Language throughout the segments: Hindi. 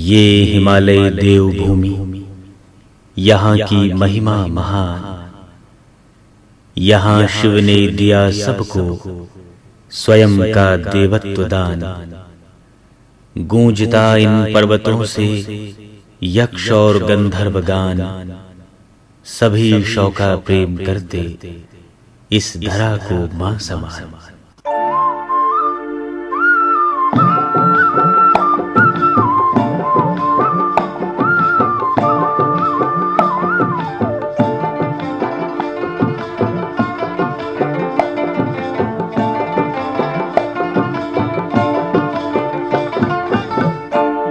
ये हिमालय देवभूमि, यहाँ की महिमा महान। यहाँ शिव ने दिया सबको स्वयं का देवत्व दान। गूंजता इन पर्वतों से यक्ष और गंधर्व गान। सभी शौका प्रेम करते इस धरा को मां समान।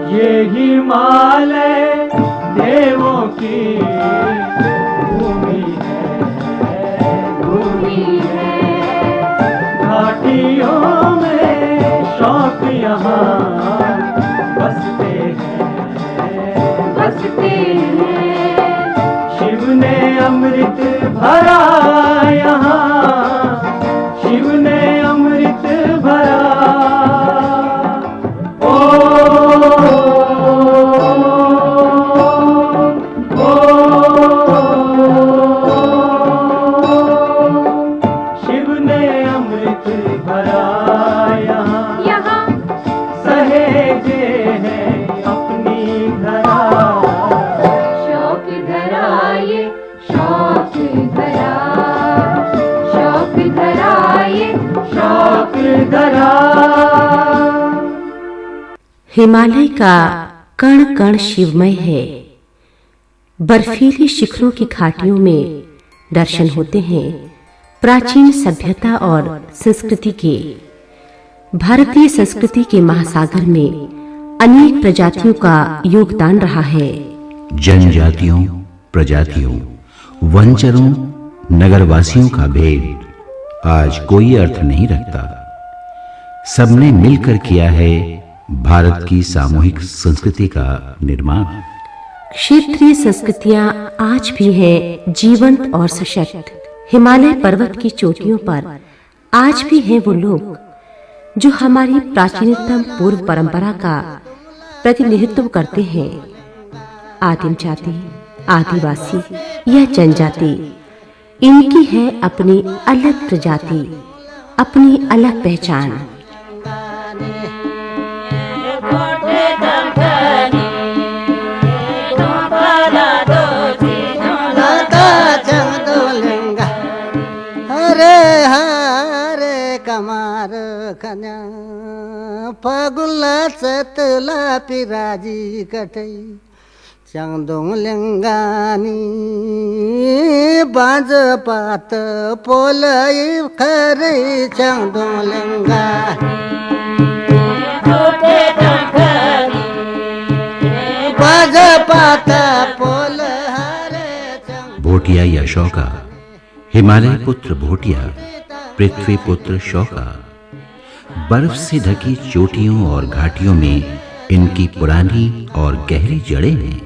ये हिमालय देवों की भूमि है, घाटियों में शौक यहाँ बसते हैं। शिव ने अमृत भरा यहाँ, शिव ने अमृत भरा। हिमालय का कण कण शिवमय है। बर्फीली शिखरों की घाटियों में दर्शन होते हैं प्राचीन सभ्यता और संस्कृति के। भारतीय संस्कृति के महासागर में अनेक प्रजातियों का योगदान रहा है। जनजातियों, प्रजातियों, वनचरों, नगरवासियों का भेद आज कोई अर्थ नहीं रखता। सबने मिलकर किया है भारत की सामूहिक संस्कृति का निर्माण। क्षेत्रीय संस्कृतियां आज भी हैं जीवंत और सशक्त। हिमालय पर्वत की चोटियों पर आज भी हैं वो लोग जो हमारी प्राचीनतम पूर्व परंपरा का प्रतिनिधित्व करते हैं। आदिम जाति, आदिवासी या जनजाति, इनकी है अपनी अलग प्रजाति, अपनी अलग पहचान। कमार खन्या फगुला चतला पिराजी कठै चांदों लिंगानी बाज पात पोलई खरे चांदों लिंगानी बाज पात पोल हरे। भोटिया या शौका, हिमालय पुत्र भोटिया, पृथ्वी पुत्र शौका। बर्फ से ढकी चोटियों और घाटियों में इनकी पुरानी और गहरी जड़ें हैं।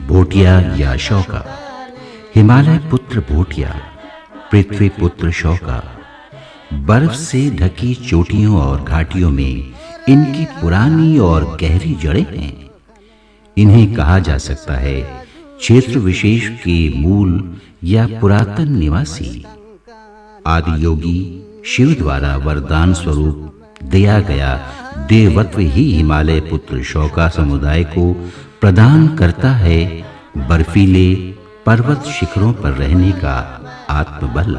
भोटिया या शौका, हिमालय पुत्र भोटिया, पृथ्वी पुत्र शौका बर्फ से ढकी चोटियों और घाटियों में इनकी पुरानी और गहरी जड़ें हैं। इन्हें कहा जा सकता है क्षेत्र विशेष के मूल या पुरातन निवासी। आदि योगी शिव द्वारा वरदान स्वरूप दिया गया देवत्व ही हिमालय पुत्र शौका समुदाय को प्रदान करता है बर्फीले पर्वत शिखरों पर रहने का आत्मबल।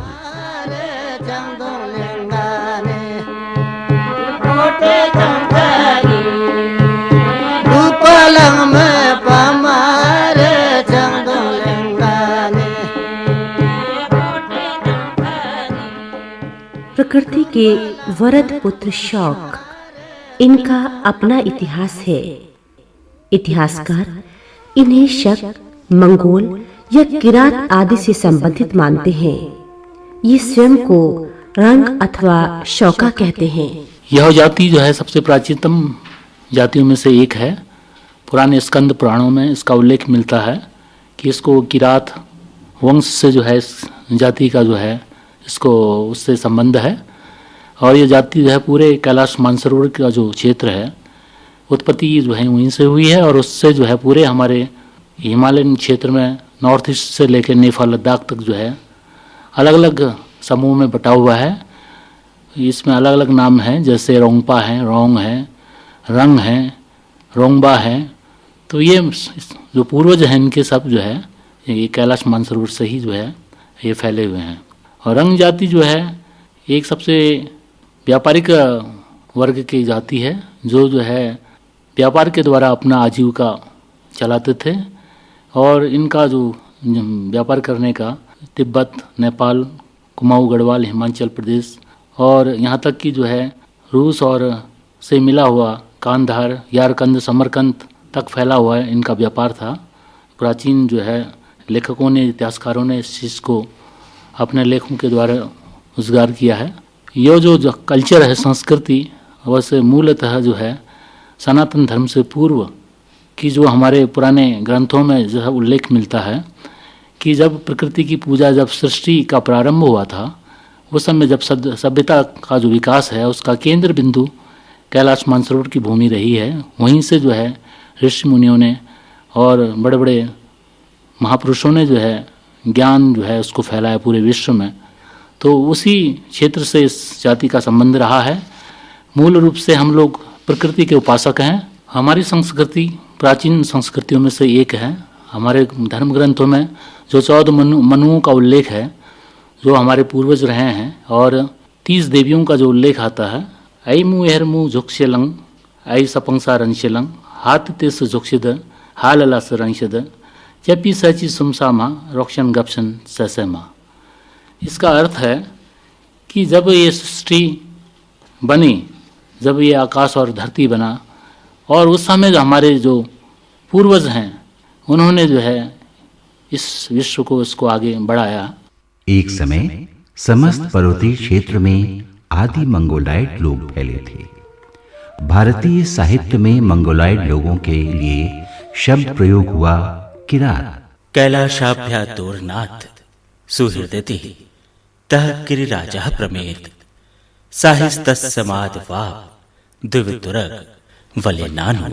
प्रकृति के वरद पुत्र शौक, इनका अपना इतिहास है। इतिहासकार इन्हें शक, मंगोल या किरात आदि से संबंधित मानते हैं। ये स्वयं को रंग अथवा शौका कहते हैं। यह जाति जो है सबसे प्राचीनतम जातियों में से एक है। पुराने स्कंद पुराणों में इसका उल्लेख मिलता है कि इसको किरात वंश से जो है इस जाति का जो है इसको उससे संबंध है। और ये जाति जो है पूरे कैलाश मानसरोवर का जो क्षेत्र है उत्पत्ति जो है वहीं से हुई है और उससे जो है पूरे हमारे हिमालयन क्षेत्र में नॉर्थ ईस्ट से लेकर नेपाल लद्दाख तक जो है अलग अलग समूह में बटा हुआ है। इसमें अलग अलग नाम हैं, जैसे रोंगपा है, रोंग है, रंग है, रोंगबा है। तो ये जो पूर्वज हैं इनके सब जो है ये कैलाश मानसरोवर से ही जो है ये फैले हुए हैं। और रंग जाति जो है एक सबसे व्यापारिक वर्ग की जाति है जो है व्यापार के द्वारा अपना आजीविका चलाते थे। और इनका जो व्यापार करने का तिब्बत, नेपाल, कुमाऊं गढ़वाल, हिमाचल प्रदेश और यहाँ तक कि जो है रूस और से मिला हुआ कांधार, यारकंद, समरकंद तक फैला हुआ है इनका व्यापार था। प्राचीन जो है लेखकों ने, इतिहासकारों ने इस चीज़ को अपने लेखों के द्वारा उजागर किया है। यह जो कल्चर है, संस्कृति, वैसे मूलतः जो है सनातन धर्म से पूर्व की जो हमारे पुराने ग्रंथों में जो है उल्लेख मिलता है कि जब प्रकृति की पूजा, जब सृष्टि का प्रारंभ हुआ था उस समय जब सभ्यता का जो विकास है उसका केंद्र बिंदु कैलाश मानसरोवर की भूमि रही है। वहीं से जो है ऋषि मुनियों ने और बड़े बड़े महापुरुषों ने जो है ज्ञान जो है उसको फैलाया पूरे विश्व में। तो उसी क्षेत्र से इस जाति का संबंध रहा है। मूल रूप से हम लोग प्रकृति के उपासक हैं। हमारी संस्कृति प्राचीन संस्कृतियों में से एक है। हमारे धर्म ग्रंथों में जो 14 मनुओं का उल्लेख है जो हमारे पूर्वज रहे हैं और 30 देवियों का जो उल्लेख आता है, ऐ मु एहर मु झुक्शेलंग, ऐ सपंसा रंशेलंग, हाथ तेस झुक्शिद, हाललास रंशद, चपी सची सुमसामा, रोक्शन गपशन ससेमा। इसका अर्थ है कि जब ये सृष्टि बनी, जब ये आकाश और धरती बना और उस समय जो हमारे जो पूर्वज हैं उन्होंने जो है इस विश्व को इसको आगे बढ़ाया। एक समय समस्त पर्वतीय क्षेत्र में आदि मंगोलाइड लोग फैले थे। भारतीय साहित्य में मंगोलाइड लोगों के लिए शब्द प्रयोग हुआ किरात। कैलाशाभ्यातोर्नाथ सुहृदति तः गिरिराजः प्रमेत साहिस्तस्समादवाप द्विवितुरग वल्यनानु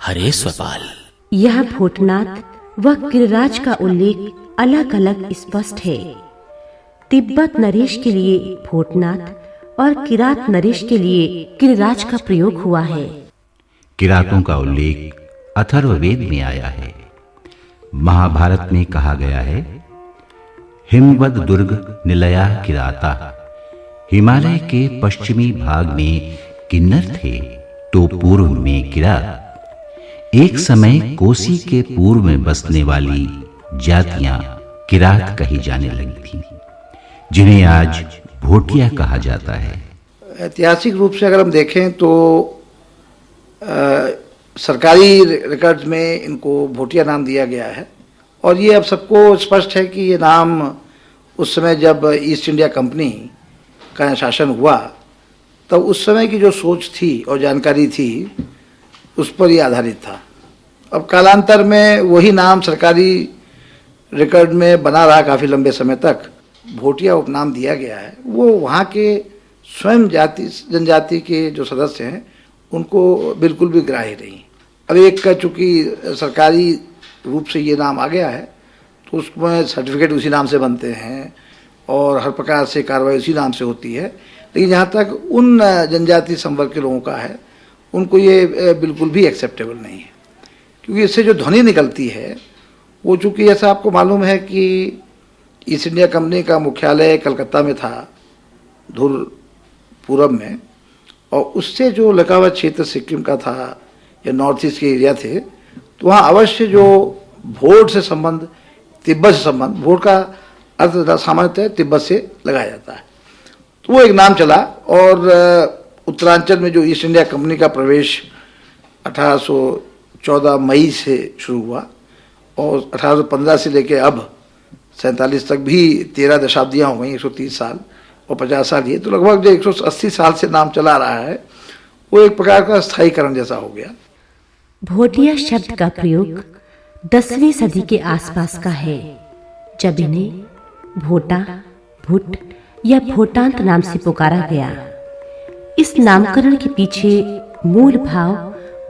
हरे स्वपाल। यह भूतनाथ व गिरिराज का उल्लेख अलग अलग स्पष्ट है। तिब्बत नरेश के लिए भूतनाथ और किरात नरेश के लिए गिरिराज का प्रयोग हुआ है। किरातों का उल्लेख अथर्ववेद में आया है। महाभारत में कहा गया है, हिमवद दुर्ग निलया किराता। हिमालय के पश्चिमी भाग में किन्नर थे तो पूर्व में किरात। एक समय कोसी के पूर्व में बसने वाली जातियां किरात कही जाने लगी थीं, जिन्हें आज भोटिया कहा जाता है। ऐतिहासिक रूप से अगर हम देखें तो सरकारी रिकॉर्ड्स में इनको भोटिया नाम दिया गया है। और ये अब सबको स्पष्ट है कि ये नाम उस समय जब ईस्ट इंडिया कंपनी का शासन हुआ तब उस समय की जो सोच थी और जानकारी थी उस पर ये आधारित था। अब कालांतर में वही नाम सरकारी रिकॉर्ड में बना रहा काफ़ी लंबे समय तक, भोटिया उपनाम दिया गया है। वो वहाँ के स्वयं जनजाति के जो सदस्य हैं उनको बिल्कुल भी ग्राह्य नहीं। अब एक का चूंकि सरकारी रूप से ये नाम आ गया है तो उसमें सर्टिफिकेट उसी नाम से बनते हैं और हर प्रकार से कार्रवाई उसी नाम से होती है, लेकिन जहाँ तक उन जनजाति संवर्ग के लोगों का है उनको ये बिल्कुल भी एक्सेप्टेबल नहीं है, क्योंकि इससे जो ध्वनि निकलती है वो चूँकि ऐसा आपको मालूम है कि ईस्ट इंडिया कंपनी का मुख्यालय कलकत्ता में था, धुर पूरब में, और उससे जो लगा हुआ क्षेत्र सिक्किम का था या नॉर्थ ईस्ट के एरिया थे, तो वहाँ अवश्य जो भोट से संबंध, तिब्बत से संबंध, भोट का अर्थ सामान्यतः तिब्बत से लगाया जाता है, तो वो एक नाम चला। और उत्तरांचल में जो ईस्ट इंडिया कंपनी का प्रवेश 1814 मई से शुरू हुआ और 1815 से लेकर अब 47 तक भी 13 दशाब्दियाँ हो गई, 130 साल और 50 साल ये, तो लगभग जो 180 साल से नाम चला रहा है वो एक प्रकार का स्थायीकरण जैसा हो गया। भोटिया शब्द का प्रयोग 10वीं सदी के आसपास का है, जब इन्हें भोटा, भुट या भोटांत नाम से पुकारा गया। इस नामकरण के पीछे मूल भाव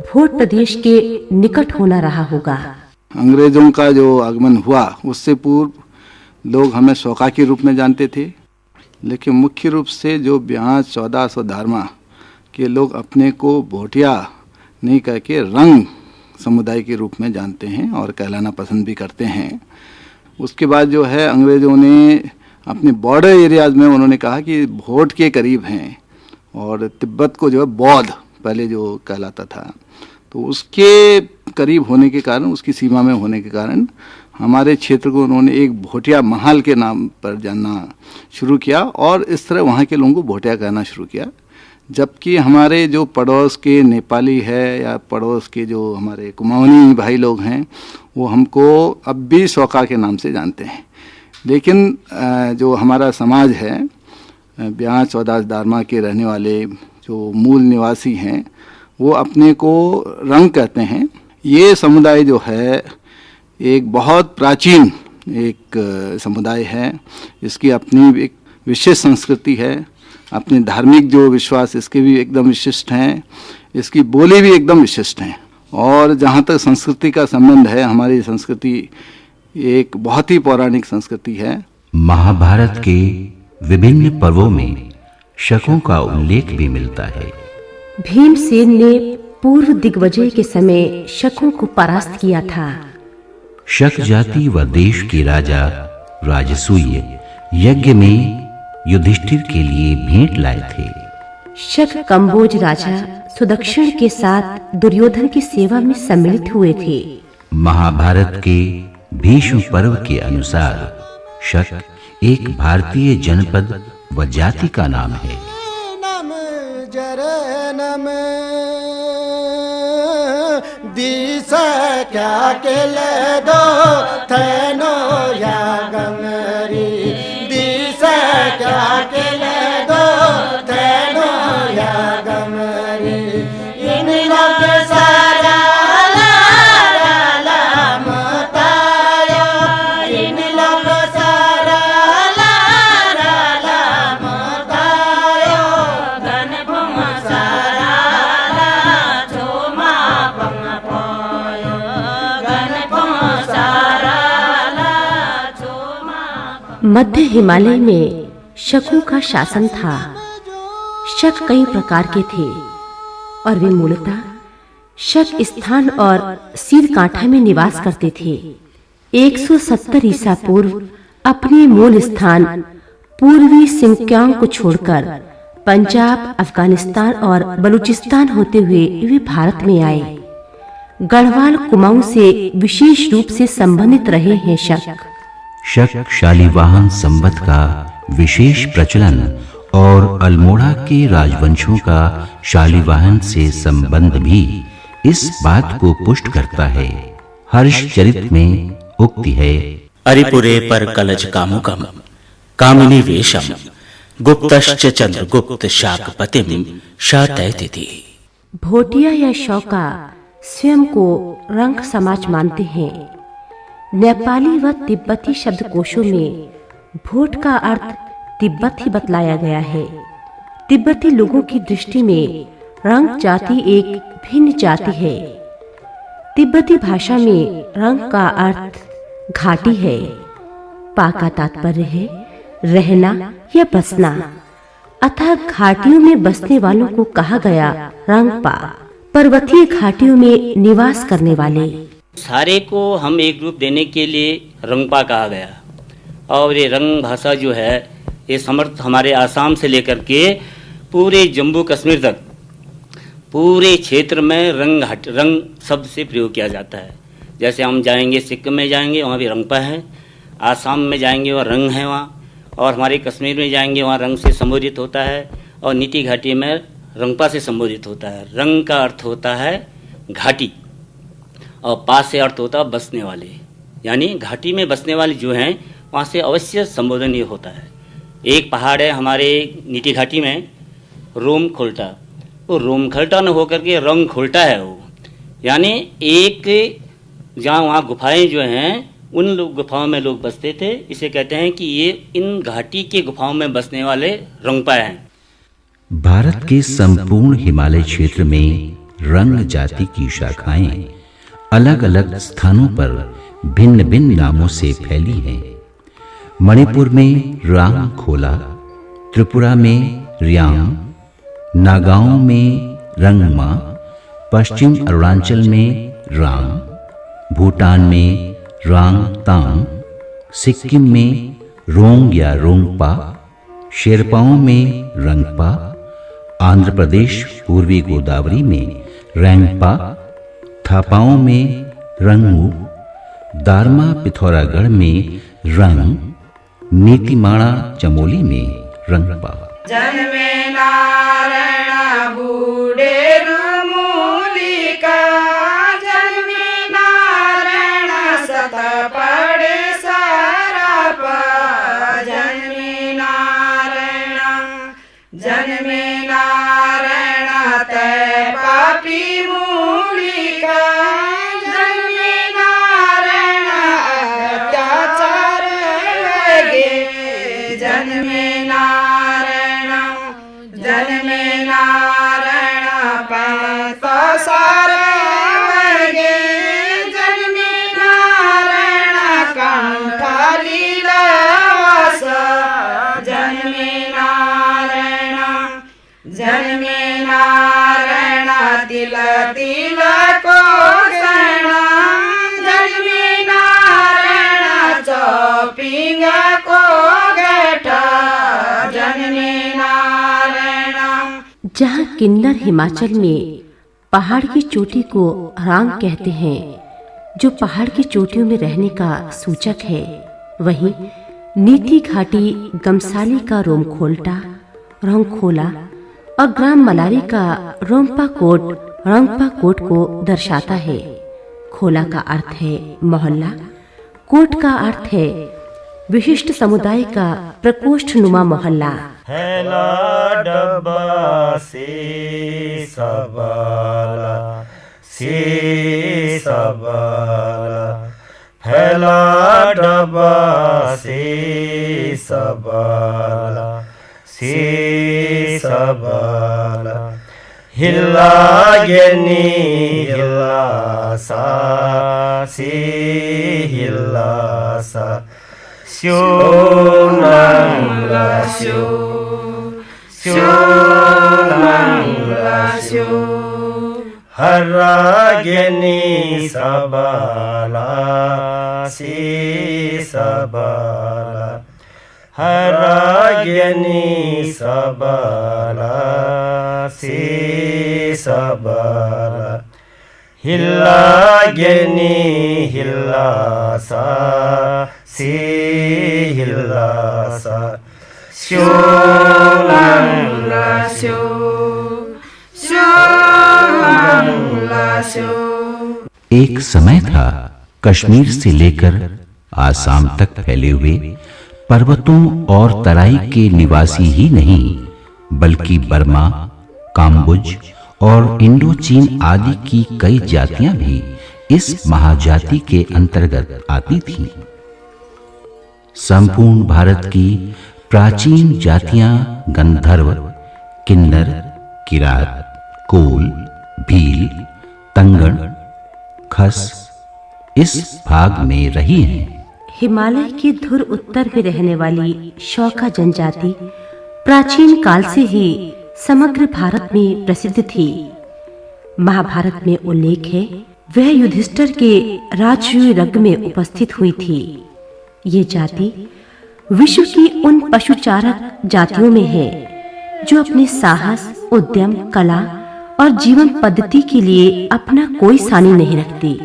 भोट प्रदेश के निकट होना रहा होगा। अंग्रेजों का जो आगमन हुआ उससे पूर्व लोग हमें शौका के रूप में जानते थे, लेकिन मुख्य रूप से जो 1400 धारमा के लोग अपने को भोटिया नहीं कह के रंग समुदाय के रूप में जानते हैं और कहलाना पसंद भी करते हैं। उसके बाद जो है अंग्रेज़ों ने अपने बॉर्डर एरियाज़ में उन्होंने कहा कि भोट के करीब हैं, और तिब्बत को जो है बौद्ध पहले जो कहलाता था, तो उसके करीब होने के कारण, उसकी सीमा में होने के कारण हमारे क्षेत्र को उन्होंने एक भोटिया महल के नाम पर जानना शुरू किया और इस तरह वहाँ के लोगों को भोटिया कहना शुरू किया। जबकि हमारे जो पड़ोस के नेपाली है या पड़ोस के जो हमारे कुमाऊनी भाई लोग हैं वो हमको अब भी शौका के नाम से जानते हैं। लेकिन जो हमारा समाज है, ब्याह चौदास दारमा के रहने वाले जो मूल निवासी हैं वो अपने को रंग कहते हैं। ये समुदाय जो है एक बहुत प्राचीन एक समुदाय है, इसकी अपनी एक विशेष संस्कृति है, अपने धार्मिक जो विश्वास इसके भी एकदम विशिष्ट हैं, इसकी बोली भी एकदम विशिष्ट हैं। और जहाँ तक संस्कृति का संबंध है, हमारी संस्कृति एक बहुत ही पौराणिक संस्कृति है। महाभारत के विभिन्न पर्वों में शकों का उल्लेख भी मिलता है। भीमसेन ने पूर्व दिग्विजय के समय शकों को परास्त किया था। शक जाति व देश के राजा राजसूय यज्ञ में युधिष्ठिर के लिए भेंट लाए थे। शक कंबोज राजा सुदक्षिण के साथ दुर्योधन की सेवा में सम्मिलित हुए थे। महाभारत के भीष्म पर्व के अनुसार शक एक भारतीय जनपद व जाति का नाम है। नम जरनम दिस क्या केल दो थनो या गंगरी दिस क्या केल दो थनो या गंगरी इन लोग सारा मध्य हिमालय में शकों का शासन था। शक कई प्रकार के थे और वे मूलतः शक स्थान और सीलकांठा में निवास करते थे। 170 ईसा पूर्व अपने मूल स्थान पूर्वी सिंकियांग को छोड़कर पंजाब, अफगानिस्तान और बलूचिस्तान होते हुए वे भारत में आए। गढ़वाल कुमाऊं से विशेष रूप से संबंधित रहे हैं शक। शक शालीवाहन संवत का विशेष प्रचलन और अल्मोड़ा के राजवंशों का शालीवाहन से संबंध भी इस बात को पुष्ट करता है। हर्षचरित में उक्ति है, अरिपुरे पर कलज कामुकम कामिनी वेशम गुप्तश्च चंद्रगुप्त शाकपतिम शातयति। भोटिया या शौका स्वयं को रंग समाज मानते हैं। नेपाली व तिब्बती शब्दकोशों में भोट का अर्थ तिब्बत ही बतलाया गया है। तिब्बती लोगों की दृष्टि में रंग जाति एक भिन्न जाति है। तिब्बती भाषा में रंग का अर्थ घाटी है। पा का तात्पर्य है रहना या बसना, अतः घाटियों में बसने वालों को कहा गया रंगपा, पर्वतीय घाटियों में निवास करने वाले। सारे को हम एक रूप देने के लिए रंगपा कहा गया। और ये रंग भाषा जो है ये समर्थ हमारे आसाम से लेकर के पूरे जम्मू कश्मीर तक पूरे क्षेत्र में रंग शब्द से प्रयोग किया जाता है। जैसे हम जाएंगे सिक्किम में जाएंगे वहाँ भी रंगपा है, आसाम में जाएंगे वहाँ रंग है वहाँ, और हमारे कश्मीर में जाएंगे वहाँ रंग से संबोधित होता है, और नीति घाटी में रंगपा से संबोधित होता है। रंग का अर्थ होता है घाटी और पा से अर्थ होता है बसने वाले, यानी घाटी में बसने वाले जो हैं वहाँ से अवश्य संबोधन ये होता है। एक पहाड़ है हमारे नीति घाटी में रोम खोल्टा, वो रोम खोल्टा न होकर के रंग खोल्टा है वो, यानी एक जहाँ वहाँ गुफाएं जो हैं उन लोग गुफाओं में लोग बसते थे, इसे कहते हैं कि ये इन घाटी के गुफाओं में बसने वाले रंगपा हैं। भारत के संपूर्ण हिमालय क्षेत्र में रंग जाति की शाखाएं अलग अलग स्थानों पर भिन्न भिन्न नामों से फैली हैं। मणिपुर में रांग खोला, त्रिपुरा में रियांग, नागाओं में रंगमा, पश्चिम अरुणाचल में रांग, भूटान में रांग तांग, सिक्किम में रोंग या रोंगपा, शेरपाओं में रंगपा, आंध्र प्रदेश पूर्वी गोदावरी में रैंगपा, थापाओं में रंगू, दारमा पिथौरागढ़ में रंग, नीतिमाणा चमोली में रंगपा। जन्मे नारायण बूढ़े मूलिका, जन्मे नारायण सत पड़े सरप, जन्मे नारायण तय पापी मूलिका, जन्मे नारायण अत्याचार गे, जन्मे नारायण पंत सार गे, जन्मे नारायण कंठ लीलावास, जन्मे नारायण तिल तिल को सैना, जन्मे नारायण चौपिंग को गैठा, जन्मे नारायण। जहाँ किन्नर हिमाचल में पहाड़ की चोटी को रांग कहते हैं, जो पहाड़ की चोटियों में रहने का सूचक है, वहीं नीति घाटी गमसाली का रोमखोल्टा, रोंगखोला और ग्राम मलारी का रोंपा कोट को दर्शाता है। खोला का अर्थ है मोहल्ला, कोट का अर्थ है विशिष्ट समुदाय का प्रकोष्ठ नुमा मोहल्ला। फैला डब्बा से सबला, फैला डब्बा से सबला, हिल्ला गेनी हिल्ला सा, हिल्ला सा, स्यो नंगला स्यो, हर्रा गेनी सबला, सबला, हर्रा गेनी सबला, सबला, हिल्ला गेनी हिल्ला सा, हिल्ला सा, स्यो नंगला स्यो, एक समय था कश्मीर से लेकर आसाम तक फैले हुए पर्वतों और तराई के निवासी ही नहीं, बल्कि बर्मा, काम्बोज और इंडो चीन आदि की कई जातियां भी इस महाजाति के अंतर्गत आती थीं। संपूर्ण भारत की प्राचीन जातियां गंधर्व, किन्नर, किरात, कोल, भील, तंगड़, खस इस भाग में रही हैं। हिमालय के धुर उत्तर में रहने वाली शौका जनजाति प्राचीन काल से ही समग्र भारत में प्रसिद्ध थी। महाभारत में उल्लेख है वह युधिष्ठिर के राजसूय यज्ञ में उपस्थित हुई थी। ये जाति विश्व की उन पशुचारक जातियों में है जो अपने साहस, उद्यम, कला और जीवन पद्धति के लिए अपना कोई सानी नहीं रखती।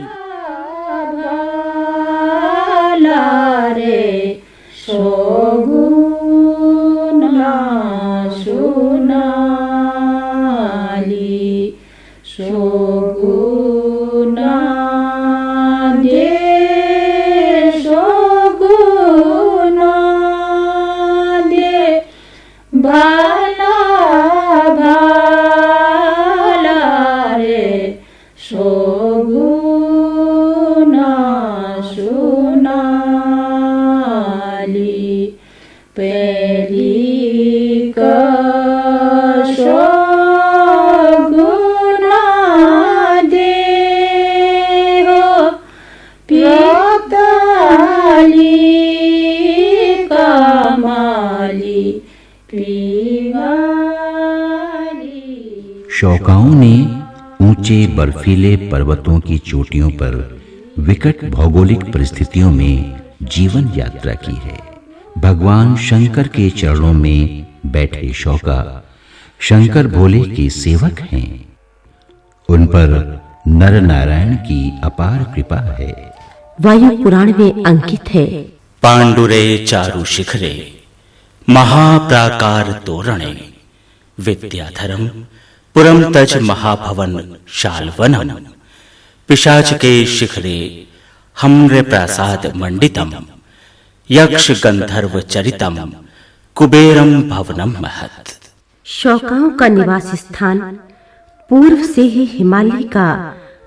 शौकाओं ने ऊंचे बर्फीले पर्वतों की चोटियों पर विकट भौगोलिक परिस्थितियों में जीवन यात्रा की है। भगवान शंकर के चरणों में बैठे शौका शंकर भोले के सेवक हैं। उन पर नर नारायण की अपार कृपा है। वायु पुराण में अंकित है, पांडुरे चारु शिखरे महाप्राकार तोरणे विद्याधरम पुरम तज महाभवन शालवनम पिशाच के शिखरे हम्र प्रसाद मंडितम यक्ष गंधर्व चरितम कुबेरम भवनम महत। शौकाओं का निवास स्थान पूर्व से ही हिमालय का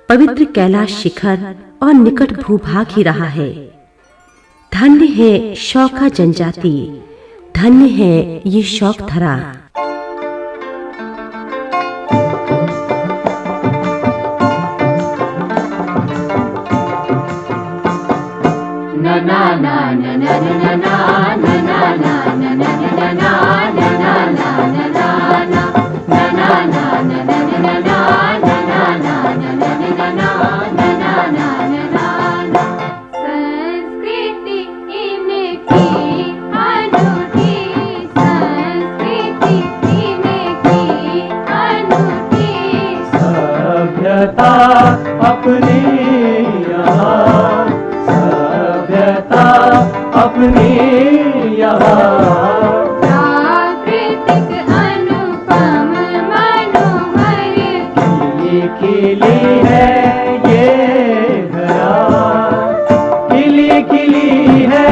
पवित्र कैलाश शिखर और निकट भूभाग ही रहा है। धन्य है शौका जनजाति, धन्य है ये शौक धरा। अपनी यहाँ सभ्यता अपनी यहाँ प्राकृतिक अनुपम मनोहर खिली है ये धरा, खिली है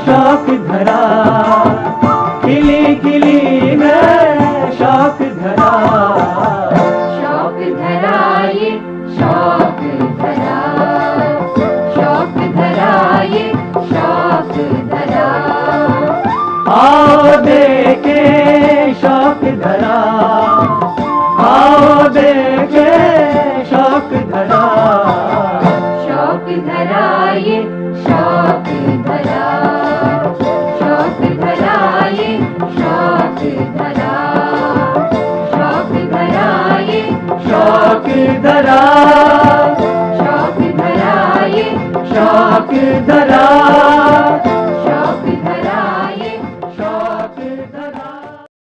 शौक धरा, खिली है शौक धरा। शौक धरा ये शौक धरा, शौक धरा ये शौक धरा। आओ देखे शौक धरा, आओ देखे शौक धरा। शौक धरा ये शौक धरा, शौक धरा ये शौक धरा। शौक धरा ये शौक धरा, शौक धरा ये शौक धरा।